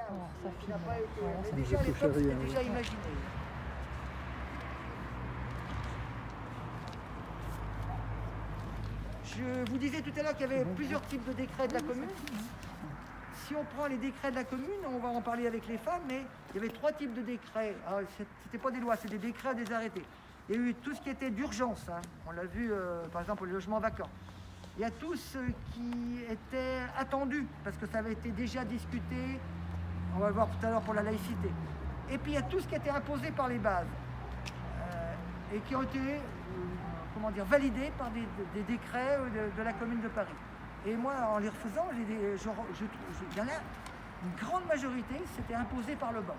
Il n'a pas été... Ça Mais nous déjà a à touché l'époque, c'était rien. déjà imaginé. Je vous disais tout à l'heure qu'il y avait plusieurs types de décrets de la commune. Si on prend les décrets de la commune, on va en parler avec les femmes, mais il y avait 3 types de décrets. Alors, c'était pas des lois, c'était des décrets, des arrêtés. Il y a eu tout ce qui était d'urgence, hein. On l'a vu par exemple pour les logements vacants. Il y a tout ce qui était attendu, parce que ça avait été déjà discuté, on va le voir tout à l'heure pour la laïcité. Et puis il y a tout ce qui était imposé par les bases, et qui ont été validés par des décrets de la commune de Paris. Et moi, en les refaisant, il y en a une grande majorité, c'était imposé par le bas.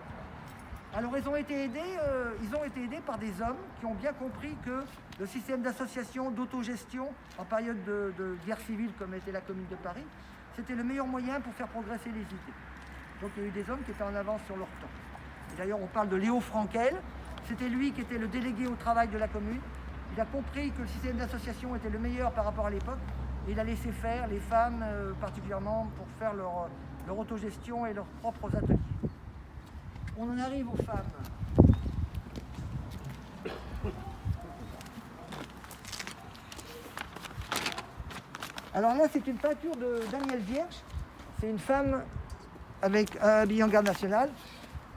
Alors ils ont été aidés par des hommes qui ont bien compris que le système d'association, d'autogestion, en période de guerre civile comme était la commune de Paris, c'était le meilleur moyen pour faire progresser les idées. Donc il y a eu des hommes qui étaient en avance sur leur temps. Et d'ailleurs, on parle de Léo Frankel, c'était lui qui était le délégué au travail de la commune. Il a compris que le système d'association était le meilleur par rapport à l'époque. Et il a laissé faire les femmes particulièrement pour faire leur autogestion et leurs propres ateliers. On en arrive aux femmes. Alors là, c'est une peinture de Daniel Vierge. C'est une femme avec un habillé en garde nationale.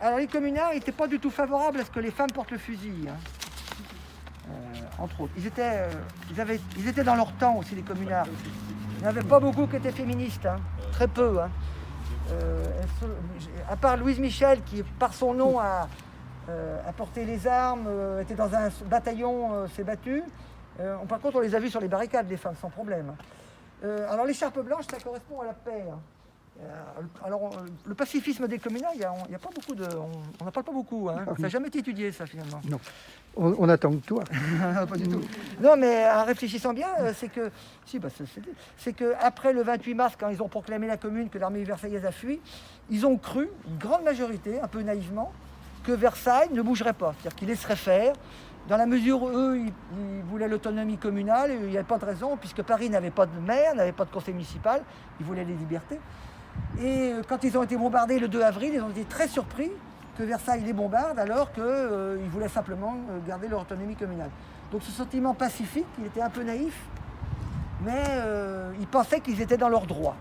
Alors les communards n'étaient pas du tout favorables à ce que les femmes portent le fusil, hein. Entre autres. Ils étaient dans leur temps aussi, les communards. Il n'y en avait pas beaucoup qui étaient féministes, hein. Très peu, hein. À part Louise Michel, qui par son nom a porté les armes, était dans un bataillon, s'est battue. Par contre, on les a vus sur les barricades, les femmes, sans problème. Alors l'écharpe blanche, ça correspond à la paix, hein. Alors, le pacifisme des communards, il y a pas beaucoup de... On n'en parle pas beaucoup, hein. Ça n'a jamais été étudié, ça, finalement. Non. On attend que toi. Pas du tout. Non, mais en réfléchissant bien, c'est que après le 28 mars, quand ils ont proclamé la commune, que l'armée versaillaise a fui, ils ont cru, une grande majorité, un peu naïvement, que Versailles ne bougerait pas, c'est-à-dire qu'ils laisseraient faire, dans la mesure où eux, ils voulaient l'autonomie communale, et il n'y avait pas de raison, puisque Paris n'avait pas de maire, n'avait pas de conseil municipal, ils voulaient les libertés. Et quand ils ont été bombardés le 2 avril, ils ont été très surpris que Versailles les bombarde, alors qu'ils voulaient simplement garder leur autonomie communale. Donc ce sentiment pacifique, il était un peu naïf, mais ils pensaient qu'ils étaient dans leurs droits.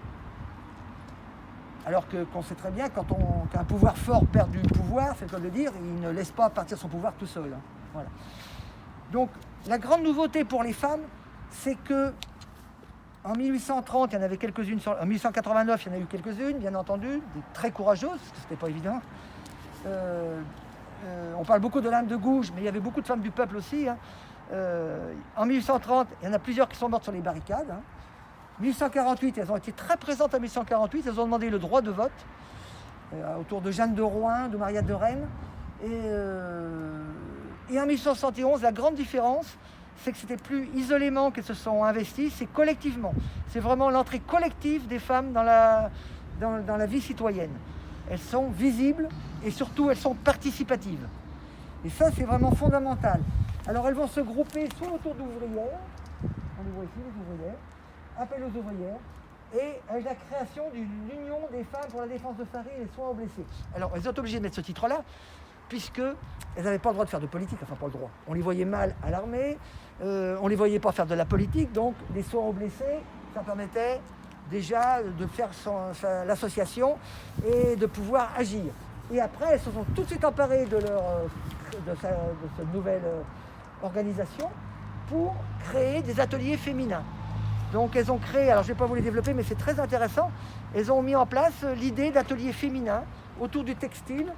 Alors qu'on sait très bien, qu'un pouvoir fort perd du pouvoir, c'est le cas de dire, il ne laisse pas partir son pouvoir tout seul, hein. Voilà. Donc la grande nouveauté pour les femmes, c'est que en 1830, il y en avait quelques-unes. En 1889, il y en a eu quelques-unes, bien entendu, des très courageuses, parce que c'était pas évident. On parle beaucoup de l'âme de gouge, mais il y avait beaucoup de femmes du peuple aussi, hein. En 1830, il y en a plusieurs qui sont mortes sur les barricades, hein. 1848, elles ont été très présentes en 1848, elles ont demandé le droit de vote, autour de Jeanne de Rouen, de Maria de Rennes. Et en 1871, la grande différence, c'est que c'était plus isolément qu'elles se sont investies, c'est collectivement. C'est vraiment l'entrée collective des femmes dans la vie citoyenne. Elles sont visibles et surtout elles sont participatives. Et ça, c'est vraiment fondamental. Alors elles vont se grouper soit autour d'ouvrières, on les voit ici, les ouvrières, appel aux ouvrières, et avec la création d'une union des femmes pour la défense de Paris et les soins aux blessés. Alors elles sont obligées de mettre ce titre-là, puisqu'elles n'avaient pas le droit de faire de politique, enfin pas le droit. On les voyait mal à l'armée, on ne les voyait pas faire de la politique, donc les soins aux blessés, ça permettait déjà de faire l'association et de pouvoir agir. Et après, elles se sont tout de suite emparées de cette nouvelle organisation pour créer des ateliers féminins. Donc elles ont créé, alors je ne vais pas vous les développer, mais c'est très intéressant, elles ont mis en place l'idée d'ateliers féminins autour du textile.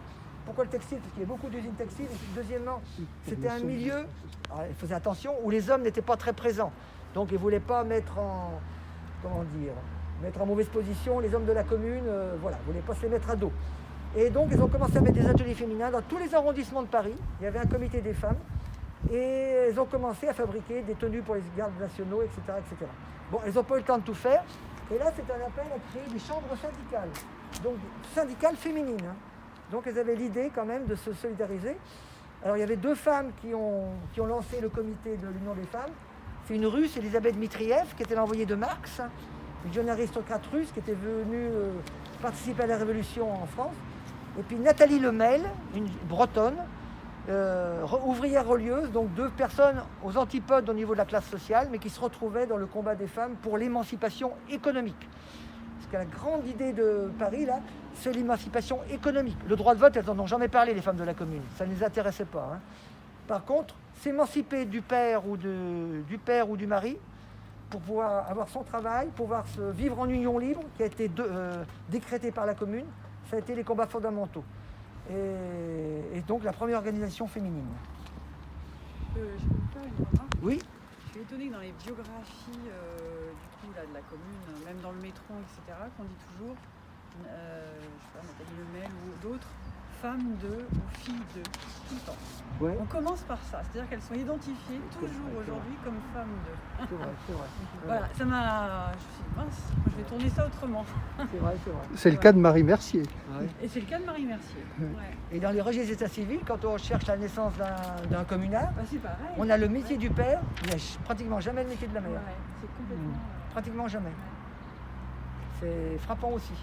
Pourquoi le textile? Parce qu'il y a beaucoup d'usines textiles. Et puis, deuxièmement, c'était un milieu, alors, il faisait attention, où les hommes n'étaient pas très présents. Donc ils ne voulaient pas mettre en mauvaise position les hommes de la commune, ils ne voulaient pas se les mettre à dos. Et donc ils ont commencé à mettre des ateliers féminins dans tous les arrondissements de Paris. Il y avait un comité des femmes. Et elles ont commencé à fabriquer des tenues pour les gardes nationaux, etc. etc. Bon, elles n'ont pas eu le temps de tout faire. Et là, c'est un appel à créer des chambres syndicales. Donc syndicales féminines, hein. Donc elles avaient l'idée quand même de se solidariser. Alors il y avait 2 femmes qui ont lancé le comité de l'Union des femmes. C'est une Russe, Elisabeth Mitriev, qui était l'envoyée de Marx, une jeune aristocrate russe qui était venue participer à la Révolution en France. Et puis Nathalie Lemel, une bretonne, ouvrière relieuse, donc 2 personnes aux antipodes au niveau de la classe sociale, mais qui se retrouvaient dans le combat des femmes pour l'émancipation économique. Parce que la grande idée de Paris, là, c'est l'émancipation économique. Le droit de vote, elles n'en ont jamais parlé, les femmes de la commune. Ça ne les intéressait pas. Hein. Par contre, s'émanciper du père ou du mari, pour pouvoir avoir son travail, pouvoir vivre en union libre, qui a été décrété par la commune, ça a été les combats fondamentaux. Et donc la première organisation féminine. Je peux vous faire une remarque? Oui. Je suis étonnée que dans les biographies de la commune, même dans le métro, etc., qu'on dit toujours, je sais pas, Nathalie Lemel ou d'autres, femmes de ou filles de, tout le temps. Ouais. On commence par ça, c'est-à-dire qu'elles sont identifiées toujours aujourd'hui comme femmes de. C'est vrai, c'est vrai. Voilà, ça m'a. Je me suis dit, mince, je vais tourner ça autrement. C'est vrai, c'est vrai. C'est le cas de Marie Mercier. Ouais. Et c'est le cas de Marie Mercier. Ouais. Et dans les registres d'état civil, quand on cherche la naissance d'un communard, Bah, c'est pareil. on a le métier du père, il n'y a pratiquement jamais le métier de la mère. Ouais, c'est complètement. Pratiquement jamais. C'est frappant aussi.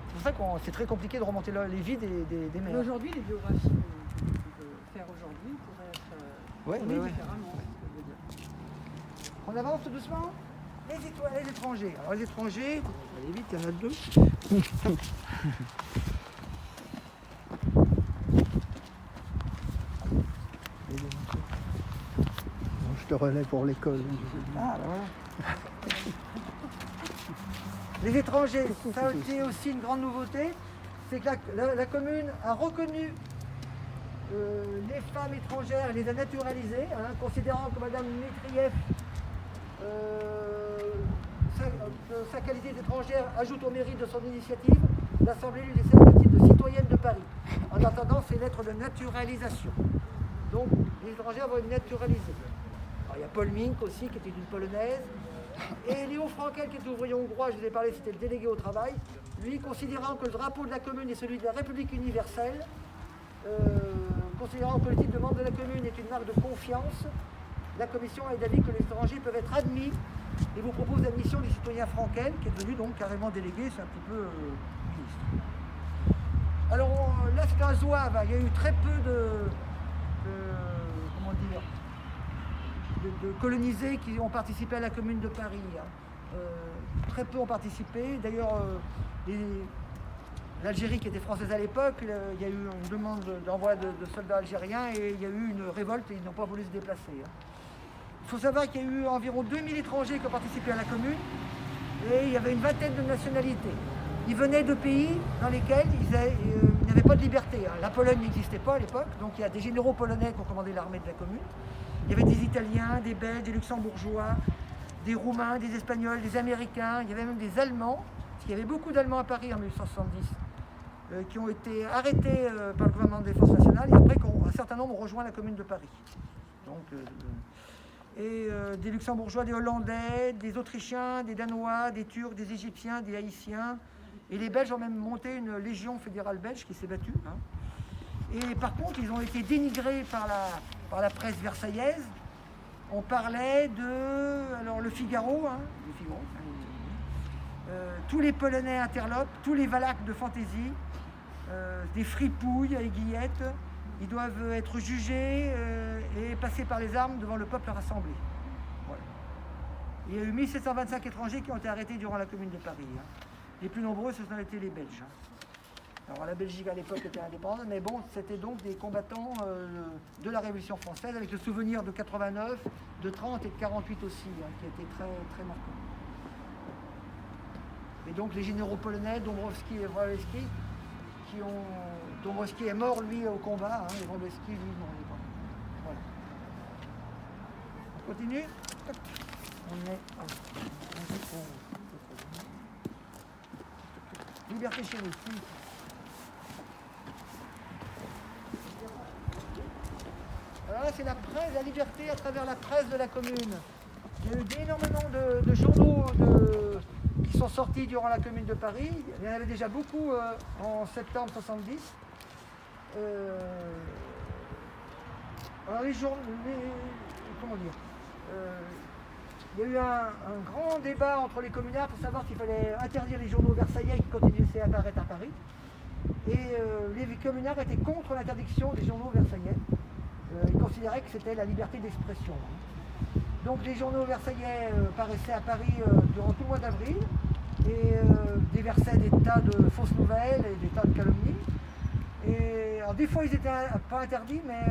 C'est pour ça que c'est très compliqué de remonter les vies des Mais mères. aujourd'hui, les biographies qu'on peut faire aujourd'hui pourraient être tournées différemment. Ce que je veux dire. On avance tout doucement. Les étrangers. Alors les étrangers, allez vite, il y en a 2. Bon, je te relais pour l'école. Ah, ben voilà. Les étrangers, ça a été aussi une grande nouveauté, c'est que la commune a reconnu les femmes étrangères et les a naturalisées, hein, considérant que Madame Mitrieff, sa qualité d'étrangère, ajoute au mérite de son initiative. L'Assemblée lui décerne le titre de citoyenne de Paris, en attendant ses lettres de naturalisation. Donc les étrangères vont être naturalisées. Alors, il y a Paul Mink aussi, qui était une Polonaise. Et Léo Frankel, qui est ouvrier hongrois, je vous ai parlé, c'était le délégué au travail. Lui, considérant que le drapeau de la commune est celui de la République universelle, considérant que le titre de membre de la commune est une marque de confiance, la commission est d'avis que les étrangers peuvent être admis et vous propose l'admission du citoyen Frankel, qui est devenu donc carrément délégué, c'est un petit peu ministre. Alors là, c'est un zouave, il y a eu très peu comment dire, de colonisés qui ont participé à la commune de Paris. Hein. Très peu ont participé. D'ailleurs, l'Algérie, qui était française à l'époque, il y a eu une demande d'envoi de soldats algériens et il y a eu une révolte et ils n'ont pas voulu se déplacer. Hein. Il faut savoir qu'il y a eu environ 2000 étrangers qui ont participé à la commune et il y avait une vingtaine de nationalités. Ils venaient de pays dans lesquels ils n'avaient pas de liberté. Hein. La Pologne n'existait pas à l'époque, donc il y a des généraux polonais qui ont commandé l'armée de la commune. Il y avait des Italiens, des Belges, des Luxembourgeois, des Roumains, des Espagnols, des Américains, il y avait même des Allemands, parce qu'il y avait beaucoup d'Allemands à Paris en 1870, qui ont été arrêtés par le gouvernement de défense nationale et après un certain nombre ont rejoint la commune de Paris. Donc, des Luxembourgeois, des Hollandais, des Autrichiens, des Danois, des Turcs, des Égyptiens, des Haïtiens. Et les Belges ont même monté une légion fédérale belge qui s'est battue. Hein. Et par contre, ils ont été dénigrés par la presse versaillaise. On parlait de le Figaro, hein, tous les Polonais interlopes, tous les Valaques de fantaisie, des fripouilles à aiguillettes, ils doivent être jugés et passer par les armes devant le peuple rassemblé. Voilà. Il y a eu 1725 étrangers qui ont été arrêtés durant la commune de Paris. Hein. Les plus nombreux, ce sont été les Belges. Hein. Alors la Belgique à l'époque était indépendante, mais bon, c'était donc des combattants de la Révolution française, avec le souvenir de 89, de 30 et de 48 aussi, hein, qui était très, très marquant. Et donc les généraux polonais, Dąbrowski et Wrolewski, Dąbrowski est mort, lui, au combat, hein, et Wrolewski, lui, non, il est pas mort. Voilà. On continue. On est Liberté chez nous. Alors là, c'est la presse, la liberté à travers la presse de la commune. Il y a eu énormément de journaux qui sont sortis durant la commune de Paris. Il y en avait déjà beaucoup en septembre 70. Alors comment dire, il y a eu un grand débat entre les communards pour savoir s'il fallait interdire les journaux versaillais qui continuaient à apparaître à Paris. Et les communards étaient contre l'interdiction des journaux versaillais. Ils considéraient que c'était la liberté d'expression. Donc les journaux versaillais paraissaient à Paris durant tout le mois d'avril et déversaient des tas de fausses nouvelles et des tas de calomnies. Et alors, des fois ils étaient pas interdits, mais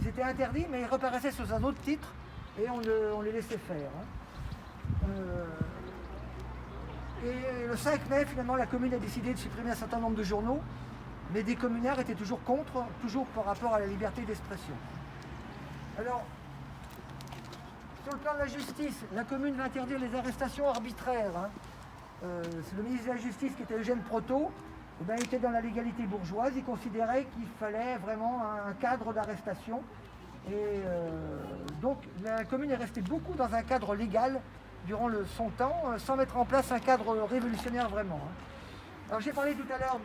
ils étaient interdits, mais ils reparaissaient sous un autre titre et on les laissait faire. Et le 5 mai, finalement, la commune a décidé de supprimer un certain nombre de journaux, mais des communards étaient toujours contre, toujours par rapport à la liberté d'expression. Alors, sur le plan de la justice, la commune va interdire les arrestations arbitraires. C'est le ministre de la Justice, qui était Eugène Proto, il était dans la légalité bourgeoise, il considérait qu'il fallait vraiment un cadre d'arrestation. Et donc la commune est restée beaucoup dans un cadre légal durant son temps, sans mettre en place un cadre révolutionnaire vraiment. Alors j'ai parlé tout à l'heure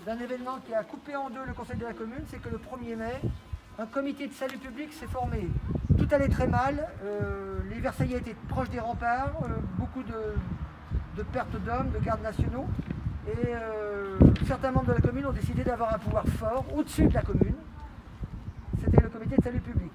d'un événement qui a coupé en deux le conseil de la commune, c'est que le 1er mai, un comité de salut public s'est formé. Tout allait très mal, les Versaillais étaient proches des remparts, beaucoup de pertes d'hommes, de gardes nationaux, et certains membres de la commune ont décidé d'avoir un pouvoir fort au-dessus de la commune. C'était le comité de salut public.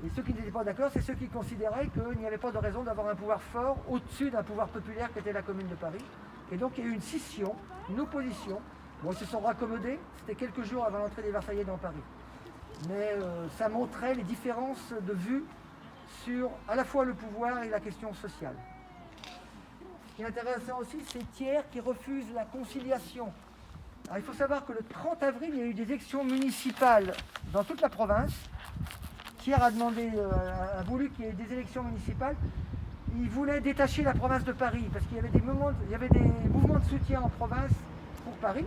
Et ceux qui n'étaient pas d'accord, c'est ceux qui considéraient qu'il n'y avait pas de raison d'avoir un pouvoir fort au-dessus d'un pouvoir populaire qu'était la commune de Paris. Et donc il y a eu une scission, une opposition. Bon, ils se sont raccommodés, c'était quelques jours avant l'entrée des Versaillais dans Paris. Mais ça montrait les différences de vue sur à la fois le pouvoir et la question sociale. Ce qui est intéressant aussi, c'est Thiers qui refuse la conciliation. Alors, il faut savoir que le 30 avril, il y a eu des élections municipales dans toute la province. Thiers a voulu qu'il y ait des élections municipales. Il voulait détacher la province de Paris parce qu'il y avait des mouvements de soutien en province pour Paris.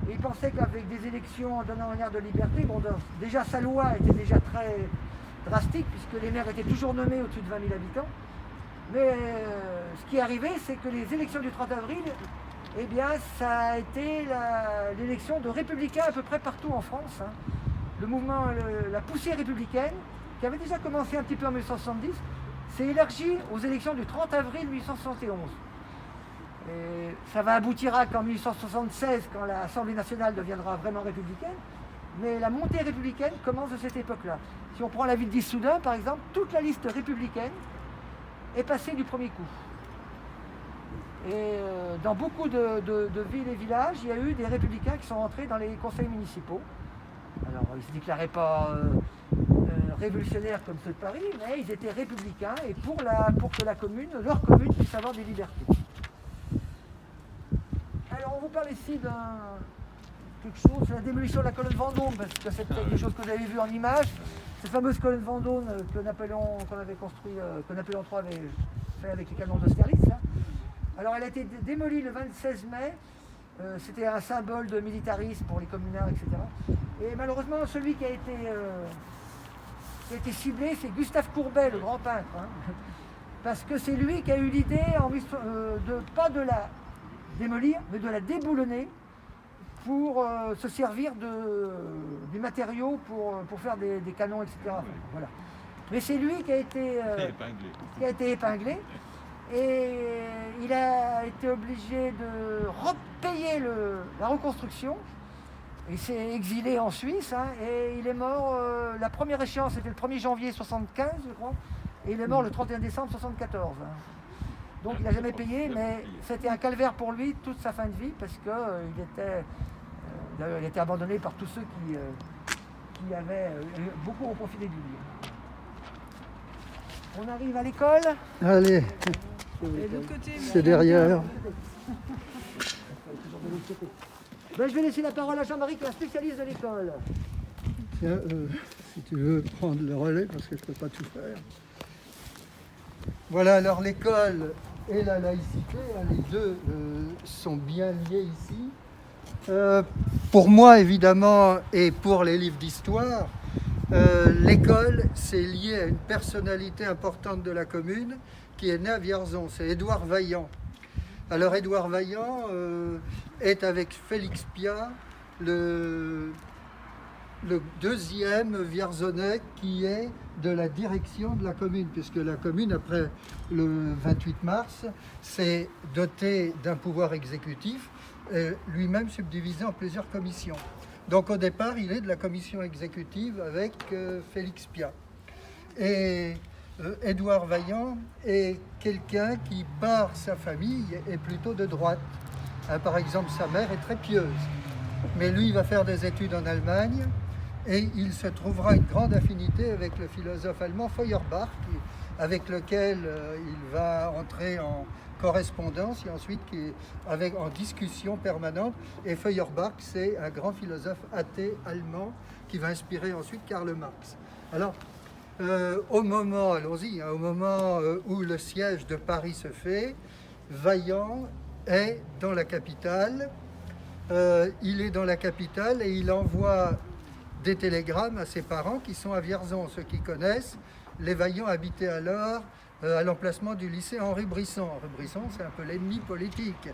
Et il pensait qu'avec des élections en donnant un air de liberté, déjà sa loi était déjà très drastique puisque les maires étaient toujours nommés au-dessus de 20 000 habitants. Mais ce qui est arrivé, c'est que les élections du 30 avril, eh bien, ça a été l'élection de républicains à peu près partout en France. Le mouvement, la poussée républicaine, qui avait déjà commencé un petit peu en 1970, s'est élargie aux élections du 30 avril 1871. Et ça va aboutira qu'en 1876, quand l'Assemblée nationale deviendra vraiment républicaine, mais la montée républicaine commence de cette époque-là. Si on prend la ville d'Issoudun, par exemple, toute la liste républicaine est passée du premier coup. Et dans beaucoup de villes et villages, il y a eu des républicains qui sont entrés dans les conseils municipaux. Alors, ils ne se déclaraient pas révolutionnaires comme ceux de Paris, mais ils étaient républicains et pour que leur commune puisse avoir des libertés. Alors, on vous parle ici quelque chose, c'est la démolition de la colonne Vendôme, parce que c'est peut-être quelque chose que vous avez vu en image. Cette fameuse colonne Vendôme que Napoléon III avait fait avec les canons d'Austerlitz. Alors, elle a été démolie le 26 mai. C'était un symbole de militarisme pour les communards, etc. Et malheureusement, celui qui a été ciblé, c'est Gustave Courbet, le grand peintre. Parce que c'est lui qui a eu l'idée pas de la démolir, mais de la déboulonner pour se servir du matériau pour faire des canons, etc. Voilà. Mais c'est lui qui a été épinglé. Et il a été obligé de repayer la reconstruction. Il s'est exilé en Suisse et il est mort, la première échéance c'était le 1er janvier 1975, je crois, et il est mort le 31 décembre 1974. Donc il n'a jamais payé, mais c'était un calvaire pour lui toute sa fin de vie parce qu'il était abandonné par tous ceux qui avaient beaucoup profité de lui. On arrive à l'école. Allez, Et de l'autre côté, c'est derrière. Ben, je vais laisser la parole à Jean-Marie, qui est un spécialiste de l'école. Tiens, si tu veux prendre le relais, parce que je ne peux pas tout faire. Voilà, alors l'école et la laïcité, les deux sont bien liés ici. Pour moi, évidemment, et pour les livres d'histoire, l'école, c'est lié à une personnalité importante de la commune qui est née à Vierzon, c'est Édouard Vaillant. Alors Édouard Vaillant est avec Félix Piat le deuxième Vierzonais qui ait de la direction de la commune, puisque la commune, après le 28 mars, s'est dotée d'un pouvoir exécutif, lui-même subdivisé en plusieurs commissions. Donc au départ, il est de la commission exécutive avec Félix Piat. Et Édouard Vaillant est quelqu'un qui, par sa famille, est plutôt de droite. Par exemple, sa mère est très pieuse. Mais lui, il va faire des études en Allemagne et il se trouvera une grande affinité avec le philosophe allemand Feuerbach, avec lequel il va entrer en correspondance et ensuite en discussion permanente. Et Feuerbach, c'est un grand philosophe athée allemand qui va inspirer ensuite Karl Marx. Alors, au moment, allons-y, au moment où le siège de Paris se fait, Vaillant est dans la capitale. Il est dans la capitale et il envoie des télégrammes à ses parents qui sont à Vierzon. Ceux qui connaissent, les Vaillant habitaient alors à l'emplacement du lycée Henri Brisson. Henri Brisson, c'est un peu l'ennemi politique.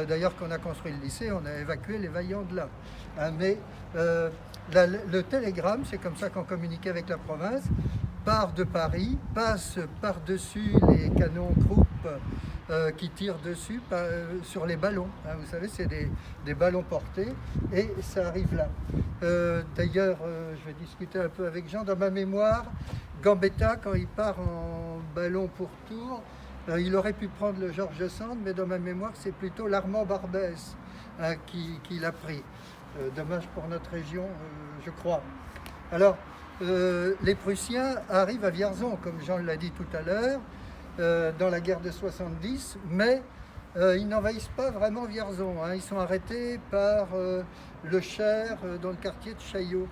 D'ailleurs, quand on a construit le lycée, on a évacué les Vaillant de là. Mais le télégramme, c'est comme ça qu'on communiquait avec la province, part de Paris, passe par-dessus les canons Krupp qui tirent dessus sur les ballons. Vous savez, c'est des ballons portés et ça arrive là. D'ailleurs, je vais discuter un peu avec Jean. Dans ma mémoire, Gambetta, quand il part en ballon pour Tours, il aurait pu prendre le Georges Sand, mais dans ma mémoire, c'est plutôt l'Armand Barbès qui l'a pris. Dommage pour notre région, je crois. Alors, les Prussiens arrivent à Vierzon, comme Jean l'a dit tout à l'heure, dans la guerre de 70, mais ils n'envahissent pas vraiment Vierzon. Ils sont arrêtés par le Cher dans le quartier de Chaillot,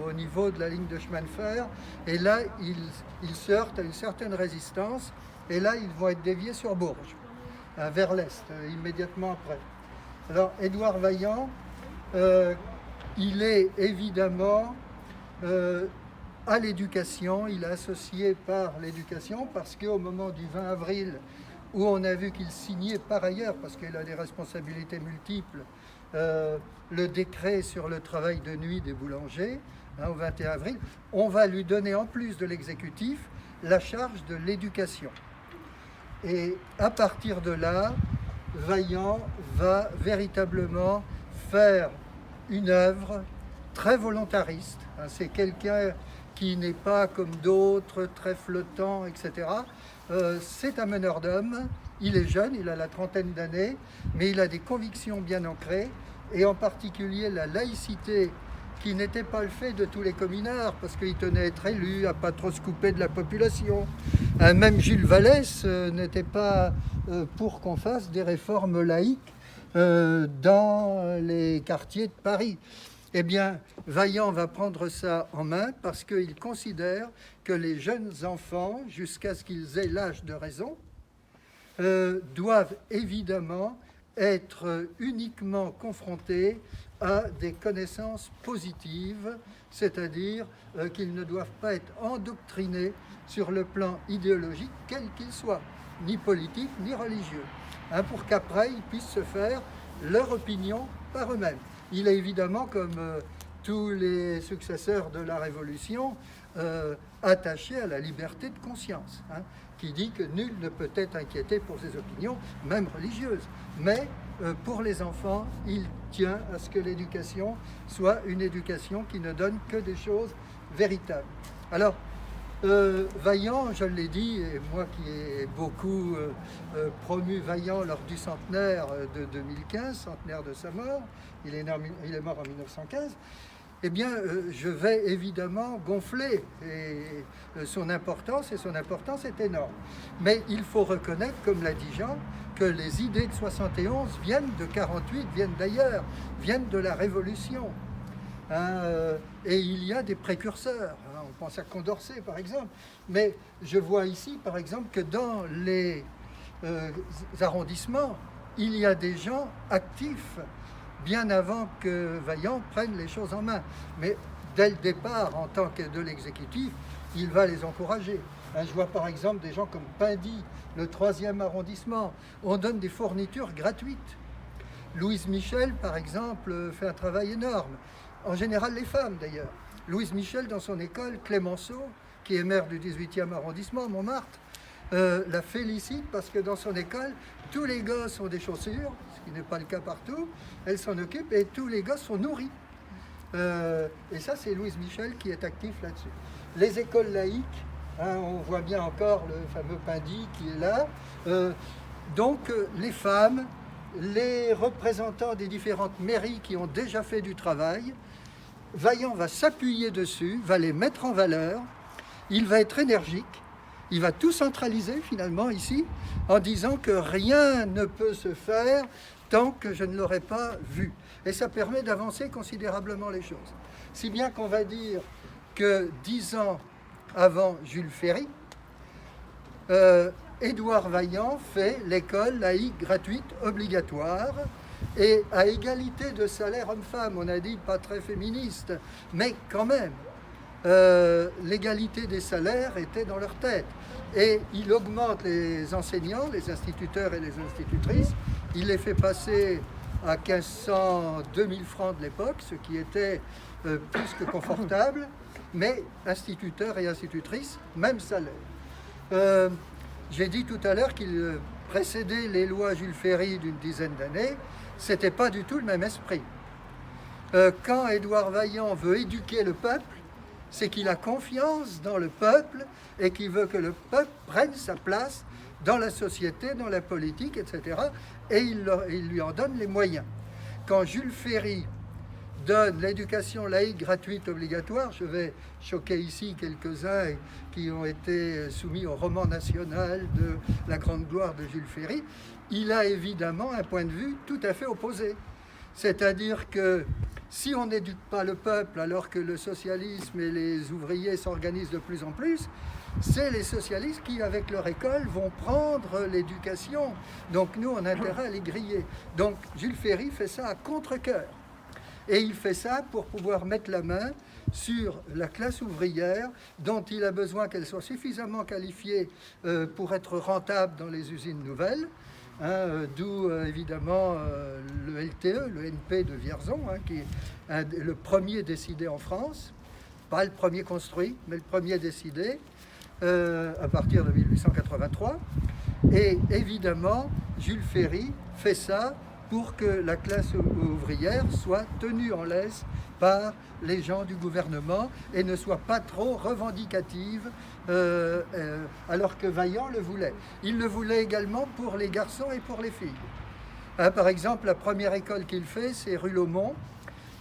au niveau de la ligne de chemin de fer. Et là, ils se heurtent à une certaine résistance. Et là, ils vont être déviés sur Bourges, vers l'est, immédiatement après. Alors, Édouard Vaillant, il est évidemment à l'éducation, il est associé par l'éducation parce qu'au moment du 20 avril, où on a vu qu'il signait par ailleurs, parce qu'il a des responsabilités multiples, le décret sur le travail de nuit des boulangers, au 21 avril, on va lui donner en plus de l'exécutif la charge de l'éducation. Et à partir de là, Vaillant va véritablement faire une œuvre très volontariste. C'est quelqu'un qui n'est pas comme d'autres, très flottant, etc. C'est un meneur d'hommes. Il est jeune, il a la trentaine d'années, mais il a des convictions bien ancrées, et en particulier la laïcité, qui n'était pas le fait de tous les communards, parce qu'il tenait à être élu, à pas trop se couper de la population. Même Jules Vallès n'était pas pour qu'on fasse des réformes laïques dans les quartiers de Paris. Eh bien, Vaillant va prendre ça en main parce qu'il considère que les jeunes enfants, jusqu'à ce qu'ils aient l'âge de raison, doivent évidemment être uniquement confrontés à des connaissances positives, c'est-à-dire qu'ils ne doivent pas être endoctrinés sur le plan idéologique, quel qu'il soit, ni politique, ni religieux, pour qu'après ils puissent se faire leur opinion par eux-mêmes. Il est évidemment, comme tous les successeurs de la Révolution, attaché à la liberté de conscience, qui dit que nul ne peut être inquiété pour ses opinions, même religieuses. Mais pour les enfants, il tient à ce que l'éducation soit une éducation qui ne donne que des choses véritables. Alors, Vaillant, je l'ai dit, et moi qui ai beaucoup promu Vaillant lors du centenaire de 2015, centenaire de sa mort, il est mort en 1915, eh bien, je vais évidemment gonfler son importance, et son importance est énorme. Mais il faut reconnaître, comme l'a dit Jean, que les idées de 71 viennent de 48, viennent d'ailleurs, viennent de la Révolution. Et il y a des précurseurs. On pense à Condorcet, par exemple. Mais je vois ici, par exemple, que dans les arrondissements, il y a des gens actifs bien avant que Vaillant prenne les choses en main. Mais dès le départ, en tant que de l'exécutif, il va les encourager. Je vois par exemple des gens comme Pindy, le 3e arrondissement. On donne des fournitures gratuites. Louise Michel, par exemple, fait un travail énorme. En général, les femmes, d'ailleurs. Louise Michel, dans son école, Clémenceau, qui est maire du 18e arrondissement, Montmartre, la félicite parce que dans son école, tous les gosses ont des chaussures, ce qui n'est pas le cas partout. Elle s'en occupe et tous les gosses sont nourris. Et ça, c'est Louise Michel qui est actif là-dessus. Les écoles laïques, hein, on voit bien encore le fameux Pindy qui est là. Donc, les femmes, les représentants des différentes mairies qui ont déjà fait du travail, Vaillant va s'appuyer dessus, va les mettre en valeur, il va être énergique, il va tout centraliser finalement ici, en disant que rien ne peut se faire tant que je ne l'aurai pas vu. Et ça permet d'avancer considérablement les choses. Si bien qu'on va dire que 10 ans avant Jules Ferry, Édouard Vaillant fait l'école laïque gratuite obligatoire et à égalité de salaire homme-femme. On a dit pas très féministe, mais quand même, l'égalité des salaires était dans leur tête. Et il augmente les enseignants, les instituteurs et les institutrices. Il les fait passer à 1500, 2000 francs de l'époque, ce qui était plus que confortable, mais instituteurs et institutrices, même salaire. J'ai dit tout à l'heure qu'il précédait les lois Jules Ferry d'une dizaine d'années, c'était pas du tout le même esprit. Quand Édouard Vaillant veut éduquer le peuple, c'est qu'il a confiance dans le peuple et qu'il veut que le peuple prenne sa place dans la société, dans la politique, etc. Et il lui en donne les moyens. Quand Jules Ferry donne l'éducation laïque gratuite obligatoire, je vais choquer ici quelques-uns qui ont été soumis au roman national de la grande gloire de Jules Ferry, il a évidemment un point de vue tout à fait opposé. C'est-à-dire que si on n'éduque pas le peuple alors que le socialisme et les ouvriers s'organisent de plus en plus, c'est les socialistes qui, avec leur école, vont prendre l'éducation. Donc nous, on a intérêt à les griller. Donc Jules Ferry fait ça à contre-cœur. Et il fait ça pour pouvoir mettre la main sur la classe ouvrière dont il a besoin qu'elle soit suffisamment qualifiée pour être rentable dans les usines nouvelles. D'où évidemment le LTE, le NP de Vierzon, qui est le premier décidé en France, pas le premier construit, mais le premier décidé à partir de 1883. Et évidemment, Jules Ferry fait ça pour que la classe ouvrière soit tenue en laisse par les gens du gouvernement et ne soit pas trop revendicative, alors que Vaillant le voulait. Il le voulait également pour les garçons et pour les filles. Par exemple, la première école qu'il fait, c'est rue Laumont.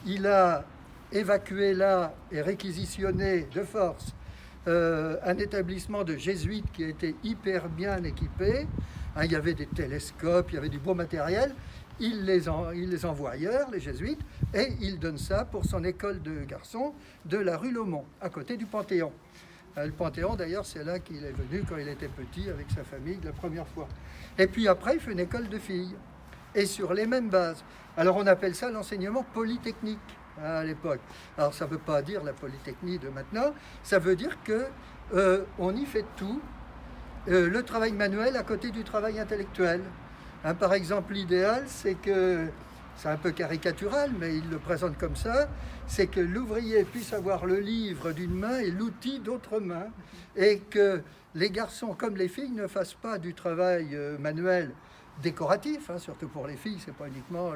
Il a évacué là et réquisitionné de force un établissement de jésuites qui était hyper bien équipé. Il y avait des télescopes, il y avait du beau matériel. Il les envoie ailleurs, les jésuites, et il donne ça pour son école de garçons de la rue Laumont, à côté du Panthéon. Le Panthéon, d'ailleurs, c'est là qu'il est venu quand il était petit avec sa famille la première fois. Et puis après, il fait une école de filles, et sur les mêmes bases. Alors on appelle ça l'enseignement polytechnique à l'époque. Alors ça ne veut pas dire la polytechnie de maintenant, ça veut dire que on y fait tout, le travail manuel à côté du travail intellectuel. Par exemple, l'idéal, c'est que, c'est un peu caricatural, mais il le présente comme ça, c'est que l'ouvrier puisse avoir le livre d'une main et l'outil d'autre main, et que les garçons comme les filles ne fassent pas du travail manuel décoratif, surtout pour les filles, c'est pas uniquement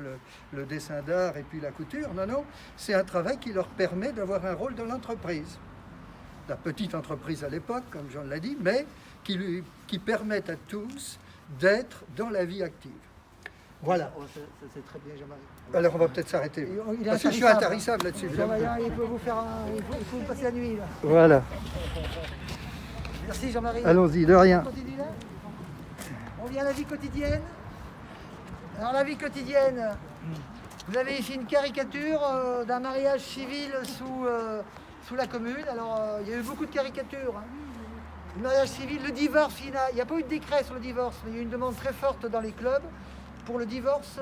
le dessin d'art et puis la couture, non, c'est un travail qui leur permet d'avoir un rôle dans l'entreprise. La petite entreprise à l'époque, comme Jean l'a dit, mais qui permettent à tous d'être dans la vie active. Voilà. C'est très bien, Jean-Marie. Alors on va peut-être s'arrêter. Parce que je suis intarissable là-dessus. Jean-Marie, il faut vous passer la nuit. Là. Voilà. Merci Jean-Marie. Allons-y, de rien. On vient à la vie quotidienne. Alors la vie quotidienne, vous avez ici une caricature d'un mariage civil sous la commune. Alors il y a eu beaucoup de caricatures. Le mariage civil, le divorce, il n'y a pas eu de décret sur le divorce, mais il y a eu une demande très forte dans les clubs pour le divorce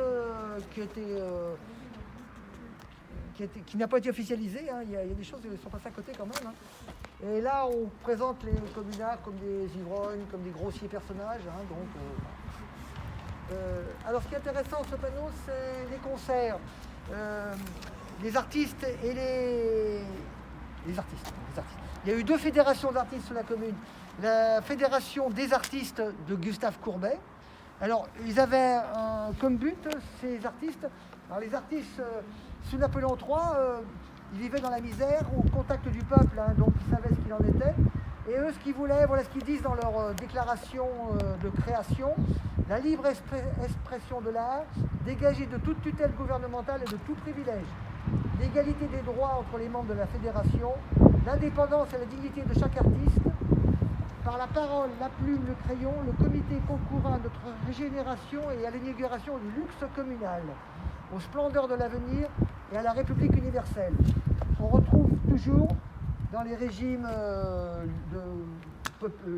qui n'a pas été officialisé. Il y a des choses qui sont passées à côté quand même. Et là, on présente les communards comme des ivrognes, comme des grossiers personnages. Alors, ce qui est intéressant sur ce panneau, c'est les concerts. Les artistes et Les artistes. Il y a eu 2 fédérations d'artistes sur la commune. La fédération des artistes de Gustave Courbet. Alors, ils avaient comme but, ces artistes, alors les artistes sous Napoléon III, ils vivaient dans la misère, au contact du peuple, hein, donc ils savaient ce qu'il en était. Et eux, ce qu'ils voulaient, voilà ce qu'ils disent dans leur déclaration de création, la libre expression de l'art, dégagée de toute tutelle gouvernementale et de tout privilège, l'égalité des droits entre les membres de la fédération, l'indépendance et la dignité de chaque artiste, par la parole, la plume, le crayon, le comité concourant à notre régénération et à l'inauguration du luxe communal, aux splendeurs de l'avenir et à la République universelle. On retrouve toujours dans les régimes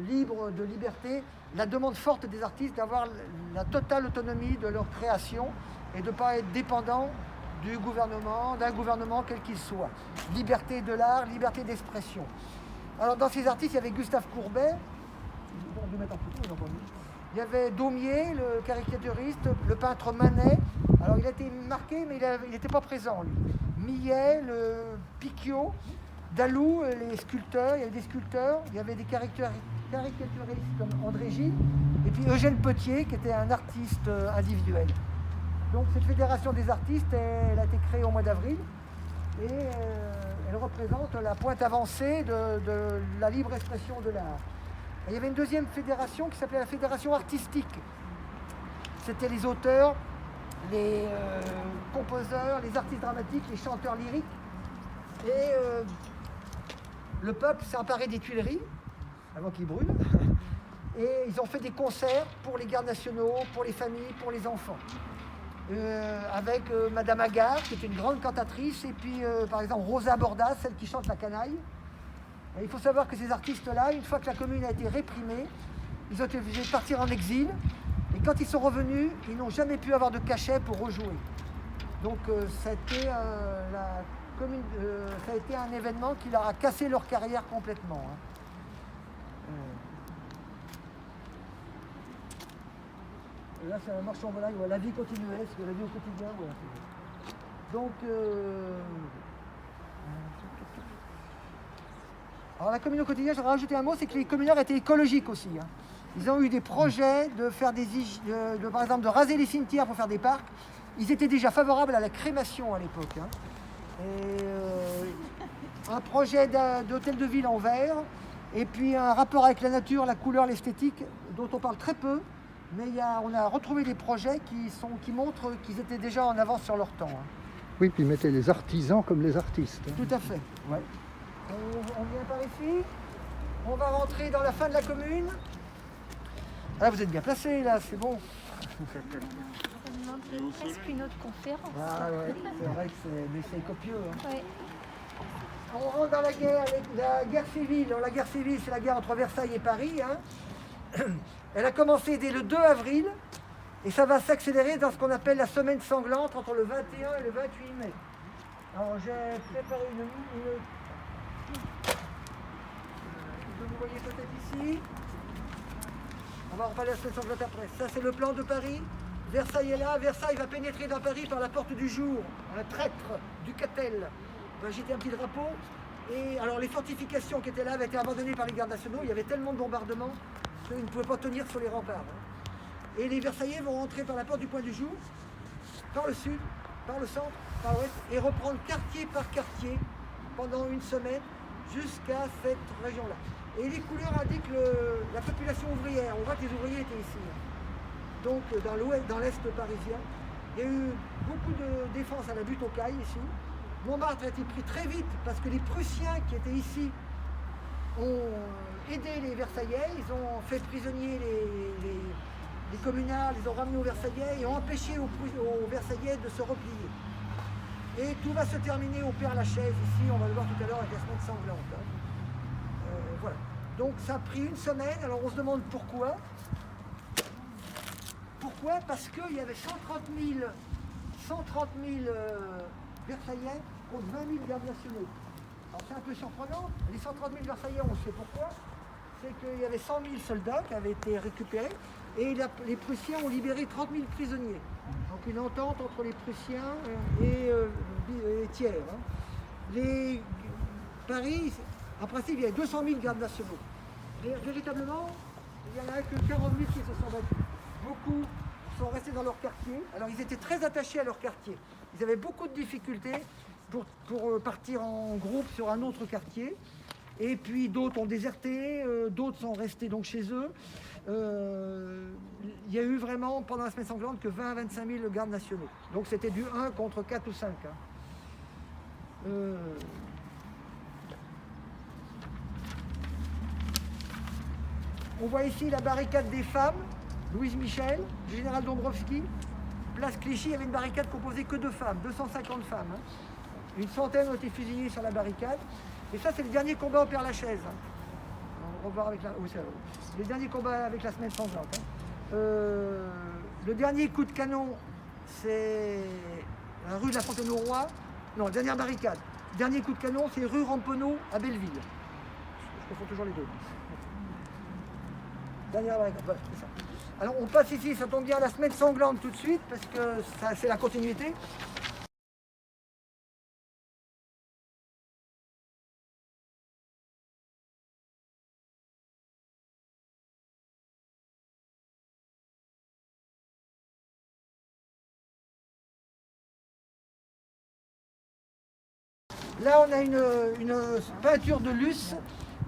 libres, de liberté, la demande forte des artistes d'avoir la totale autonomie de leur création et de ne pas être dépendant du gouvernement, d'un gouvernement quel qu'il soit. Liberté de l'art, liberté d'expression. Alors dans ces artistes, il y avait Gustave Courbet, il y avait Daumier, le caricaturiste, le peintre Manet. Alors il a été marqué, mais il n'était pas présent, lui. Millet, le Picquiau, Dalou, les sculpteurs, il y avait des sculpteurs, il y avait des caricaturistes comme André Gide, et puis Eugène Petier, qui était un artiste individuel. Donc cette fédération des artistes, elle a été créée au mois d'avril, et elle représente la pointe avancée de la libre expression de l'art. Il y avait une deuxième fédération qui s'appelait la fédération artistique. C'était les auteurs, les composeurs, les artistes dramatiques, les chanteurs lyriques. Et le peuple s'est emparé des Tuileries, avant qu'ils brûlent, et ils ont fait des concerts pour les gardes nationaux, pour les familles, pour les enfants. Avec Madame Agar, qui est une grande cantatrice, et puis par exemple Rosa Bordas, celle qui chante la canaille. Et il faut savoir que ces artistes-là, une fois que la commune a été réprimée, ils ont été obligés de partir en exil, et quand ils sont revenus, ils n'ont jamais pu avoir de cachet pour rejouer. Donc ça a été, ça a été un événement qui leur a cassé leur carrière complètement. Hein. Là, c'est un marche en volaille, la vie continuelle, c'est la vie au quotidien. Voilà. Donc, alors la commune au quotidien, j'aurais rajouté un mot, c'est que les communards étaient écologiques aussi. Hein. Ils ont eu des projets de faire par exemple, de raser les cimetières pour faire des parcs. Ils étaient déjà favorables à la crémation à l'époque. Hein. Et un projet d'hôtel de ville en verre, et puis un rapport avec la nature, la couleur, l'esthétique, dont on parle très peu. Mais on a retrouvé des projets qui montrent qu'ils étaient déjà en avance sur leur temps. Hein. Oui, puis mettez les artisans comme les artistes. Hein. Tout à fait. Ouais. On vient par ici. On va rentrer dans la fin de la commune. Ah, vous êtes bien placés là, c'est bon. Ça demande presque une autre conférence. Ah ouais, c'est vrai que c'est copieux. Hein. Ouais. On rentre dans la guerre civile. Alors, la guerre civile, c'est la guerre entre Versailles et Paris. Hein. Elle a commencé dès le 2 avril et ça va s'accélérer dans ce qu'on appelle la semaine sanglante entre le 21 et le 28 mai. Alors j'ai préparé une vous voyez peut-être ici. On va reparler de la semaine sanglante après. Ça c'est le plan de Paris. Versailles est là. Versailles va pénétrer dans Paris par la porte du jour. Un traître du Catel va jeter un petit drapeau. Et alors les fortifications qui étaient là avaient été abandonnées par les gardes nationaux. Il y avait tellement de bombardements qu'ils ne pouvaient pas tenir sur les remparts. Hein. Et les Versaillais vont rentrer par la porte du Point du Jour, par le sud, par le centre, par l'ouest, et reprendre quartier par quartier pendant une semaine jusqu'à cette région-là. Et les couleurs indiquent la population ouvrière. On voit que les ouvriers étaient ici. Hein. Donc dans l'est parisien, il y a eu beaucoup de défense à la butte aux cailles ici. Montmartre a été pris très vite parce que les Prussiens qui étaient ici ont aidé les Versaillais, ils ont fait prisonniers les communards, les ont ramenés aux Versaillais et ont empêché aux Versaillais de se replier. Et tout va se terminer au Père-Lachaise ici, on va le voir tout à l'heure avec la semaine sanglante. Hein. Voilà. Donc ça a pris une semaine, alors on se demande pourquoi. Pourquoi? Parce qu'il y avait 130 000 Versaillais contre 20 000 gardes nationaux. Alors c'est un peu surprenant, les 130 000 Versaillais, on sait pourquoi, c'est qu'il y avait 100 000 soldats qui avaient été récupérés et les Prussiens ont libéré 30 000 prisonniers. Donc une entente entre les Prussiens et Thiers. Hein. Paris, en principe, il y a 200 000 gardes nationaux. Mais véritablement, il n'y en a que 40 000 qui se sont battus. Beaucoup sont restés dans leur quartier. Alors, ils étaient très attachés à leur quartier. Ils avaient beaucoup de difficultés pour partir en groupe sur un autre quartier. Et puis, d'autres ont déserté, d'autres sont restés donc chez eux. Il y a eu vraiment, pendant la semaine sanglante, que 20 à 25 000 gardes nationaux. Donc, c'était du 1 contre 4 ou 5. Hein. On voit ici la barricade des femmes, Louise Michel, du général Dombrowski. Place Clichy, il y avait une barricade composée que de femmes, 250 femmes. Hein. Une centaine ont été fusillées sur la barricade. Et ça, c'est le dernier combat au Père-Lachaise. Hein. On va revoir avec le dernier combat avec la semaine sanglante. Hein. Le dernier coup de canon, c'est la rue de la Fontaine-au-Roi. Non, la dernière barricade. Le dernier coup de canon, c'est rue Ramponneau à Belleville. Je confonds toujours les deux. Dernière barricade, voilà, c'est ça. Alors on passe ici, ça tombe bien, la semaine sanglante tout de suite, parce que c'est la continuité. Là, on a une peinture de Luce.